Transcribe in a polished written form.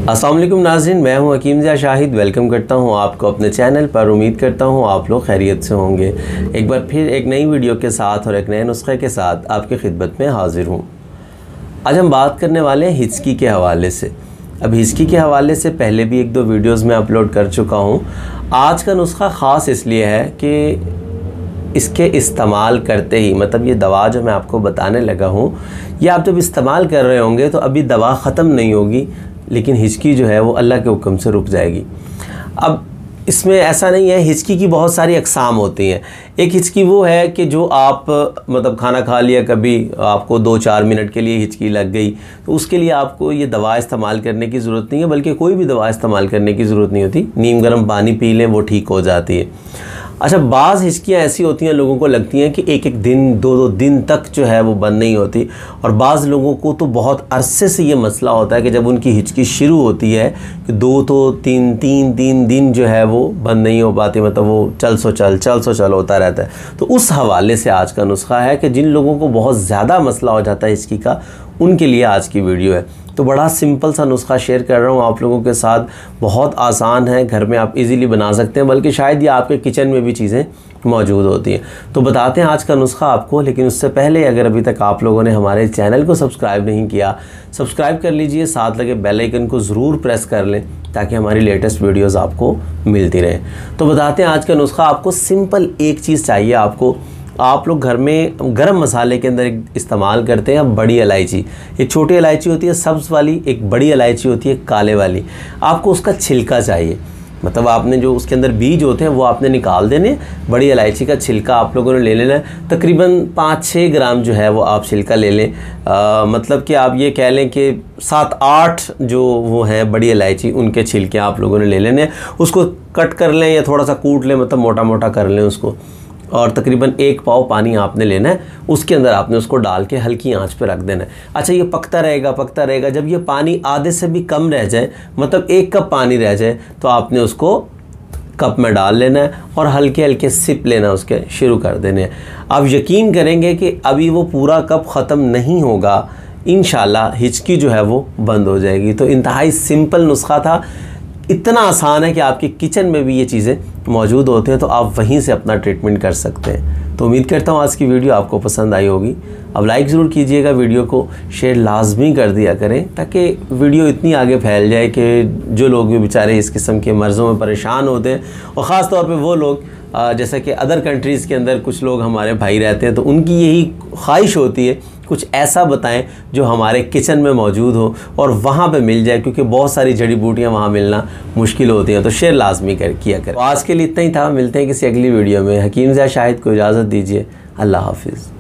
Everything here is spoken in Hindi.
अस्सलाम वालेकुम नाज़रीन, मैं हूं हकीम ज़िया शाहिद। वेलकम करता हूं आपको अपने चैनल पर। उम्मीद करता हूं आप लोग खैरियत से होंगे। एक बार फिर एक नई वीडियो के साथ और एक नए नुस्खे के साथ आपकी खिदमत में हाज़िर हूं। आज हम बात करने वाले हैं हिचकी के हवाले से। अब हिचकी के हवाले से पहले भी एक दो वीडियोज़ में अपलोड कर चुका हूँ। आज का नुस्खा ख़ास इसलिए है कि इसके इस्तेमाल करते ही, मतलब ये दवा जो मैं आपको बताने लगा हूँ, ये आप जब इस्तेमाल कर रहे होंगे तो अभी दवा ख़त्म नहीं होगी, लेकिन हिचकी जो है वो अल्लाह के हुक्म से रुक जाएगी। अब इसमें ऐसा नहीं है, हिचकी की बहुत सारी अक़साम होती हैं। एक हिचकी वो है कि जो आप मतलब खाना खा लिया, कभी आपको 2-4 मिनट के लिए हिचकी लग गई, तो उसके लिए आपको ये दवा इस्तेमाल करने की ज़रूरत नहीं है, बल्कि कोई भी दवा इस्तेमाल करने की ज़रूरत नहीं होती। नीम गर्म पानी पी लें, वो ठीक हो जाती है। अच्छा, बाज़ हिचकियाँ ऐसी होती हैं, लोगों को लगती हैं कि एक दिन 2 दिन तक जो है वो बंद नहीं होती, और बाज़ लोगों को तो बहुत अरसे से ये मसला होता है कि जब उनकी हिचकी शुरू होती है कि 2 तो 3 दिन जो है वो बंद नहीं हो पाती, मतलब वो चल सो चल होता रहता है। तो उस हवाले से आज का नुस्खा है कि जिन लोगों को बहुत ज़्यादा मसला हो जाता है हिचकी का, उनके लिए आज की वीडियो है। तो बड़ा सिंपल सा नुस्खा शेयर कर रहा हूँ आप लोगों के साथ। बहुत आसान है, घर में आप इजीली बना सकते हैं, बल्कि शायद ये आपके किचन में भी चीज़ें मौजूद होती हैं। तो बताते हैं आज का नुस्खा आपको, लेकिन उससे पहले अगर अभी तक आप लोगों ने हमारे चैनल को सब्सक्राइब नहीं किया, सब्सक्राइब कर लीजिए, साथ लगे बेल आइकन को ज़रूर प्रेस कर लें ताकि हमारी लेटेस्ट वीडियोज़ आपको मिलती रहें। तो बताते हैं आज का नुस्खा आपको। सिंपल एक चीज़ चाहिए आपको। आप लोग घर में गरम मसाले के अंदर इस्तेमाल करते हैं बड़ी इलायची। एक छोटी इलायची होती है सब्ज़ वाली, एक बड़ी इलायची होती है काले वाली। आपको उसका छिलका चाहिए, मतलब आपने जो उसके अंदर बीज होते हैं वो आपने निकाल देने। बड़ी इलायची का छिलका आप लोगों ने ले लेना है। तकरीबन 5-6 ग्राम जो है वो आप छिलका ले लें। मतलब कि आप ये कह लें कि 7-8 जो वो हैं बड़ी इलायची, उनके छिलके आप लोगों ने ले लेने। उसको कट कर लें या थोड़ा सा कूट लें, मतलब मोटा मोटा कर लें उसको, और तकरीबन 1 पाव पानी आपने लेना है। उसके अंदर आपने उसको डाल के हल्की आंच पे रख देना है। अच्छा, ये पकता रहेगा। जब ये पानी आधे से भी कम रह जाए, मतलब 1 कप पानी रह जाए, तो आपने उसको कप में डाल लेना है और हल्के हल्के सिप लेना उसके शुरू कर देने हैं। आप यकीन करेंगे कि अभी वो पूरा कप ख़त्म नहीं होगा, इंशाल्लाह हिचकी जो है वो बंद हो जाएगी। तो इंतहाई सिंपल नुस्खा था, इतना आसान है कि आपके किचन में भी ये चीज़ें मौजूद होते हैं, तो आप वहीं से अपना ट्रीटमेंट कर सकते हैं। तो उम्मीद करता हूँ आज की वीडियो आपको पसंद आई होगी। अब लाइक ज़रूर कीजिएगा, वीडियो को शेयर लाजमी कर दिया करें ताकि वीडियो इतनी आगे फैल जाए कि जो लोग भी बेचारे इस किस्म के मर्ज़ों में परेशान होते हैं, और ख़ास तौर पे वो लोग जैसा कि अदर कंट्रीज़ के अंदर कुछ लोग हमारे भाई रहते हैं, तो उनकी यही ख्वाहिश होती है कुछ ऐसा बताएं जो हमारे किचन में मौजूद हो और वहाँ पे मिल जाए, क्योंकि बहुत सारी जड़ी बूटियाँ वहाँ मिलना मुश्किल होती हैं। तो शेयर लाजमी किया करें। तो आज के लिए इतना ही था, मिलते हैं किसी अगली वीडियो में। हकीम ज़िया शाहिद को इजाज़त दीजिए। अल्लाह हाफिज़।